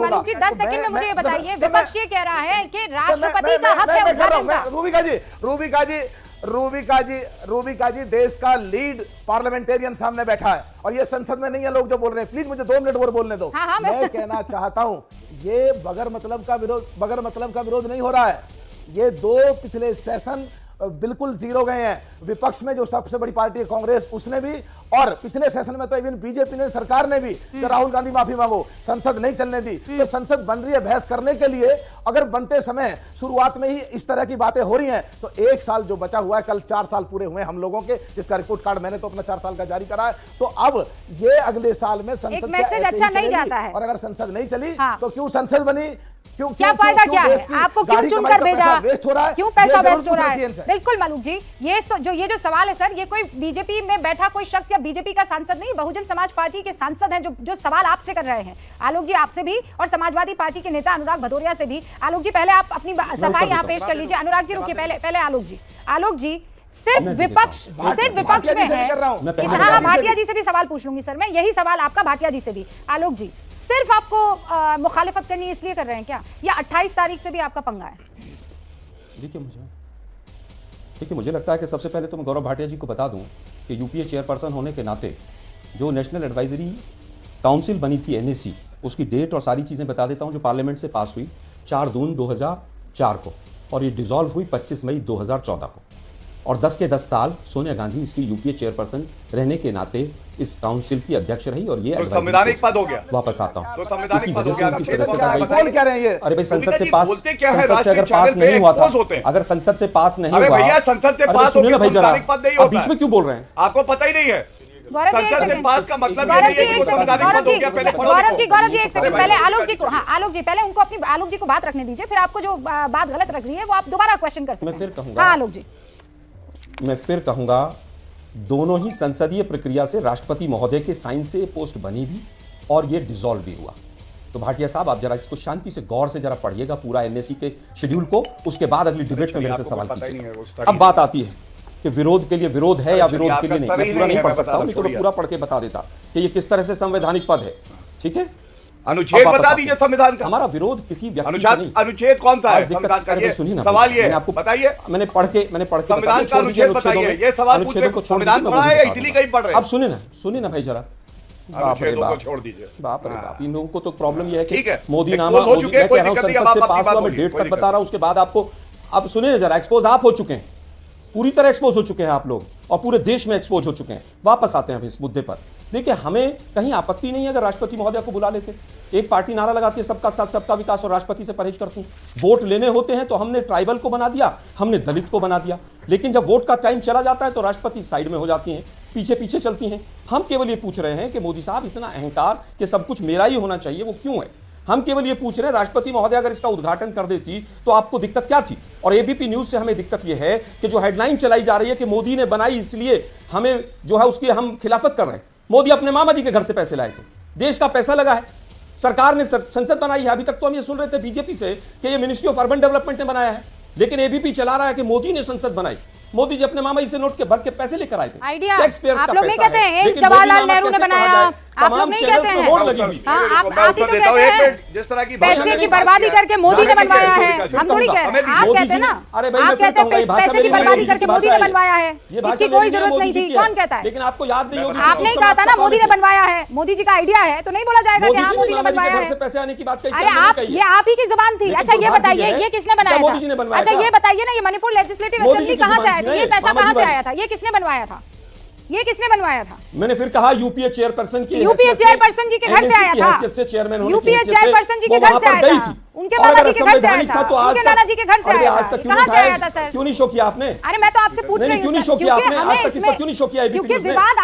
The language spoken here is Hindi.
मनुज जी 10 सेकंड में मुझे ये बताइए, विपक्ष ये कह रहा है कि राष्ट्रपति का हक है उद्घाटन का। रूबिका जी देश का लीड पार्लियामेंटेरियन सामने बैठा है और ये संसद में नहीं है लोग जो बोल रहे हैं। प्लीज मुझे 2 मिनट और बोलने दो। हाँ, मैं कहना चाहता हूं ये बगैर मतलब का विरोध नहीं हो रहा है। ये 2 पिछले सेशन बिल्कुल जीरो गए हैं। विपक्ष में जो सबसे बड़ी पार्टी है कांग्रेस, उसने भी, और पिछले सेशन में तो इवन बीजेपी ने, सरकार ने भी राहुल गांधी माफी मांगो, संसद नहीं चलने दी। तो संसद बन रही है बहस करने के लिए, अगर बनते समय शुरुआत में ही इस तरह की बातें हो रही हैं तो 1 साल जो बचा हुआ है, कल 4 साल पूरे हुए हम लोगों के, जिसका रिपोर्ट कार्ड मैंने तो अपना 4 साल का जारी करा है। तो अब ये अगले साल में संसद मैसेज अच्छा नहीं जाता है, और अगर संसद नहीं चली तो क्यों संसद बनी, क्या फायदा, क्या है, आपको क्यों चुनकर भेजा, वेस्ट हो रहा है, क्यों पैसा वेस्ट हो रहा है। बिल्कुल मनुज जी, ये जो सवाल है सर, ये कोई बीजेपी में बैठा कोई शख्स या बीजेपी का सांसद नहीं, बहुजन समाज पार्टी के सांसद हैं जो सवाल आपसे कर रहे हैं। आलोक जी आपसे भी और समाजवादी पार्टी के नेता अनुराग भदौरिया से भी। आलोक जी पहले आप अपनी सफाई यहाँ पेश कर लीजिए। अनुराग जी रुकिए, पहले आलोक जी सिर्फ विपक्ष में है। हाँ, भाटिया जी से भी सवाल पूछ लूंगी सर मैं, यही सवाल आपका भाटिया जी से भी। आलोक जी सिर्फ आपको मुखालिफत करनी इसलिए कर रहे हैं क्या, या 28 तारीख से भी आपका पंगा है? देखिए मुझे लगता है कि सबसे पहले तो मैं गौरव भाटिया जी को बता दूं कि यूपीए चेयरपर्सन होने के नाते जो नेशनल एडवाइजरी काउंसिल बनी थी एनएसी, उसकी डेट और सारी चीज़ें बता देता हूं, जो पार्लियामेंट से पास हुई 4 जून 2004 को, और ये डिसॉल्व हुई 25 मई 2014 को। और 10 के 10 साल सोनिया गांधी इसकी यूपीए चेयरपर्सन रहने के नाते इस काउंसिल की अध्यक्ष रही, और ये तो संवैधानिक पद हो गया। वापस आता हूँ तो संवैधानिक पद हो गया। बोल क्या रहे हैं ये? अरे भाई संसद से पास, बोलते क्या है, संसद से अगर पास नहीं हुआ था, अगर संसद से पास नहीं हुआ, अरे भैया संसद से पास हो गया, संवैधानिक पद नहीं होता। बीच में क्यों बोल रहे हैं? आपको पता ही नहीं है संसद से पास का मतलब ये नहीं है कि संवैधानिक पद हो गया। पहले गौरव जी 1 सेकंड पहले आलोक जी को, हाँ आलोक जी पहले उनको अपनी आलोक जी को बात रखने दीजिए, फिर आपको जो बात गलत रख रही है वो आप दोबारा क्वेश्चन कर सकते हैं। मैं फिर कहूंगा, हाँ आलोक जी मैं फिर कहूंगा, दोनों ही संसदीय प्रक्रिया से राष्ट्रपति महोदय के साइन से पोस्ट बनी भी और ये डिसॉल्व भी हुआ। तो भाटिया साहब आप जरा इसको शांति से गौर से जरा पढ़िएगा पूरा एनएसी के शेड्यूल को, उसके बाद अगली डिबेट में मेरे से सवाल कीजिए। अब बात आती है कि विरोध के लिए विरोध है या विरोध के लिए नहीं। मैं पूरा नहीं पढ़ सकता, नहीं तो पूरा पढ़ के बता देता कि ये किस तरह से संवैधानिक पद है। ठीक है, अनुच्छेद बता दीजिए संविधान का। हमारा विरोध किसी व्यक्ति से नहीं। अनुच्छेद कौन सा है संविधान का? ये सुनिए ना, सवाल ये आपको बताइए। मैंने पढ़ के संविधान का अनुच्छेद बताइए। ये सवाल पूछने को संविधान पढ़ा है या इटली का ही पढ़ रहे हैं? अब सुनिए ना भाई जरा। बाप रे बाप, छोड़ दीजिए। बाप रे बाप, इन लोगों को तो प्रॉब्लम ये है कि मोदी नामा संसद से पास हुआ, मैं डेट तक बता रहा हूं, उसके बाद आपको, अब सुनिए ना जरा, एक्सपोज आप हो चुके हैं, पूरी तरह एक्सपोज हो चुके हैं आप लोग, और पूरे देश में एक्सपोज हो चुके हैं। वापस आते हैं इस मुद्दे पर। देखिए हमें कहीं आपत्ति नहीं है अगर राष्ट्रपति महोदय को बुला लेते। एक पार्टी नारा लगाती है सबका साथ सबका विकास और राष्ट्रपति से परहेज करती है। वोट लेने होते हैं तो हमने ट्राइबल को बना दिया, हमने दलित को बना दिया, लेकिन जब वोट का टाइम चला जाता है तो राष्ट्रपति साइड में हो जाती हैं, पीछे पीछे चलती हैं। हम केवल ये पूछ रहे हैं कि मोदी साहब इतना अहंकार कि सब कुछ मेरा ही होना चाहिए, वो क्यों है? हम केवल ये पूछ रहे हैं, राष्ट्रपति महोदय अगर इसका उद्घाटन कर देती तो आपको दिक्कत क्या थी? और एबीपी न्यूज से हमें दिक्कत यह है कि जो हेडलाइन चलाई जा रही है कि मोदी ने बनाई इसलिए हमें जो है उसकी हम खिलाफत कर रहे हैं। मोदी अपने मामा जी के घर से पैसे लाए थे, देश का पैसा लगा है, सरकार ने संसद बनाई है। अभी तक तो हम ये सुन रहे थे बीजेपी से कि ये मिनिस्ट्री ऑफ अर्बन डेवलपमेंट ने बनाया है, लेकिन एबीपी चला रहा है कि मोदी ने संसद बनाई। मोदी जी अपने मामा जी से नोट के भर के पैसे लेकर आए थे। आइडिया आप लोग नहीं कहते हैं जवाहरलाल नेहरू ने बनाया, आप लोग नहीं कहते हैं, आप ही तो कहते हैं जिस तरह की पैसे की बर्बादी करके मोदी ने बनवाया है। हम थोड़ी कह रहे हैं, आप कहते हैं ना, आप कहते हैं पैसे की बर्बादी करके मोदी ने बनवाया है, इसकी कोई जरूरत नहीं थी। कौन कहता है? लेकिन आपको याद नहीं होगी, आपने ही कहा था ना मोदी ने बनवाया है, मोदी जी का आइडिया है, तो नहीं बोला जाएगा कि हाँ मोदी ने बनवाया है। पैसे आने की बात कही, अरे आप, ये आप ही की जुबान थी। अच्छा ये बताइए ये किसने बनाया था? अच्छा ये बताइए ना, ये मणिपुर लेजिस्लेटिव असेंबली कहाँ से आया था? ये पैसा कहाँ से आया था? ये किसने बनवाया था? ये किसने बनवाया था? मैंने फिर कहा यूपीए चेयरपर्सन की, यूपीए चेयरपर्सन जी के घर से आया था, चेयरमैन यूपीए चेयरपर्सन जी के घर से आया था, उनके बाबा जी के घर से आया था, उनके नाना जी के घर से आया था। कहां से आया था सर? क्यों नहीं शो किया आपने? अरे मैं तो आपसे पूछ रही हूं, क्यों नहीं शो किया आपने? आज तक इस पर क्यों नहीं शो किया? क्योंकि विवाद